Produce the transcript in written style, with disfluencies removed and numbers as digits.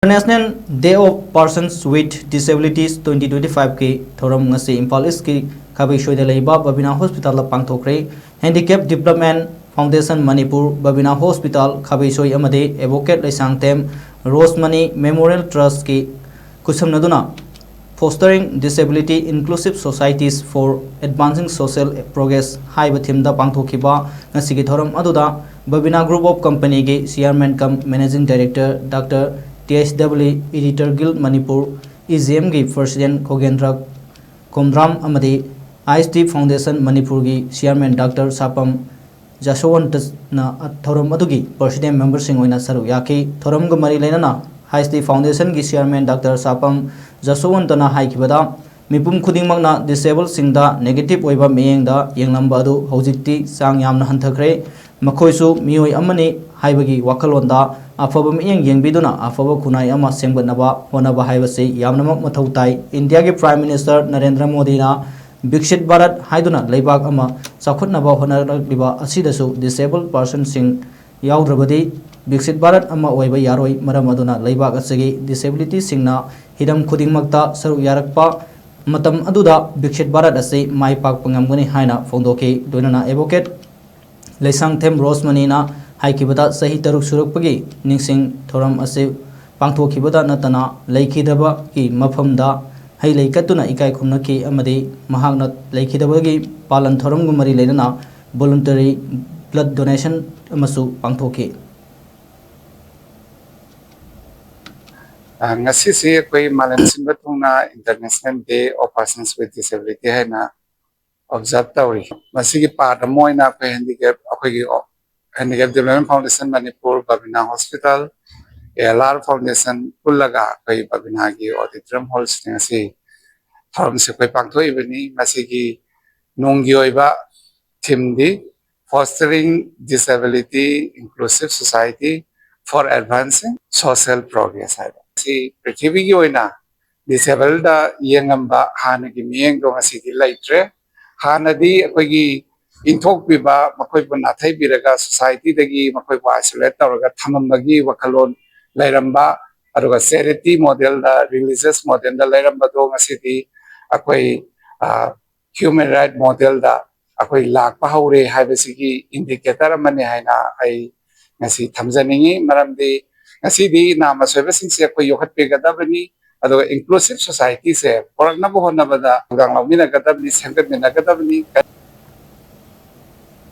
International Day of Persons with Disabilities 2025 की theorem ngasi Impal East की खाबी शोयदा लेबा बबिना हॉस्पिटल ला पांगथोक्रे handicap development foundation Manipur Babina hospital खाबी शोय अमदे advocate Leishangthem Rojmani memorial trust की कुसमनदुना Fostering Disability Inclusive Societies for Advancing Social Progress हाइब थीम दा पांगथोखिबा ngasi की थोरम अदुदा बबिना ग्रुप ऑफ कंपनी के chairman cum managing director doctor TSW Editor Guild Manipur EGM की प्रेसिडेंट खोगेंद्र कोमद्राम अमदी ISD फाउंडेशन मणिपुर की चेयरमैन डॉक्टर सापम जसवंत थोरम अदुगी प्रेसिडेंट मेंबर सिंह ओइना सरुक याकी थोरम ग मरी लेना ISD फाउंडेशन की chairman doctor Sapam जसवंतना हाइकिबदा मिपुम खुदिंगमकना disable सिंगदा negative ओइबा मियेंगदा येंगलंबा अदु हौजिक्ति सांग यामना हंथखरे मखोइसु मियोय अमनी हाइबगी वखलोंदा अफब मियेंग येंगबिदुना अफब खुनाई अमा सेंगबनबा होनबा हाइबसे यामनमक मथौ ताई इंडिया के प्राइम मिनिस्टर नरेंद्र मोदी ना विकसित भारत हाइदुना लेबाक अमा चाखुतनबा होनरलिबा असिदसु डिसेबल पर्सन सिंग याउद्रबदी विकसित भारत अमा ओइबा यारोय मरम अदुना लेबाक असगी डिसेबिलिटी सिंगना हिदम खुदिंगमकता सरु यारकपा मतम अदुदा विकसित भारत असे माई पाक पंगमगनी हाइना फोंदोके दोनना एवोकेट लेसांगथेम रोजमनीना हाइकिबदा सही तरुक सुरकपगी निंगसिंग थोरम असे पांगथोखिबदा नतना लेखिदबा की मफमदा हई लेकतुना इकाई खुमनकी अमदी महागना लेखिदबगी पालन थोरम गुमरी लेना वॉलंटरी ब्लड डोनेशन अमसु पांगथोखि ngasi si koi malam simba thungna International Day of Persons with Disability hai na observe tawri masi ki part moi na ko handicap akoi ki handicap development foundation Manipur Babina Hospital ALR Foundation pullaga koi Babina ki auditorium hall sing si forum se koi pangthoi bani masi ki nonggi oiba theme di fostering disability inclusive society for advancing social progress hai si prithvi ki oina disabled da yengamba hana ki miyeng do ngasi ki laitre hana di akoi gi inthok piba makoi bu nathai biraga society dagi makoi bu isolate tawraga thamambagi wakalon lairamba aruga charity model da religious model da lairamba do ngasi di akoi human right model da akoi lakpa haure haibasi ki indicator amani haina ai ngasi thamjaningi maramdi ngasi di nama soiba singse akoi yokhat pe gadabani ado inclusive society se porakna bo honna bada gang lawmina gadabni sengkat mina gadabni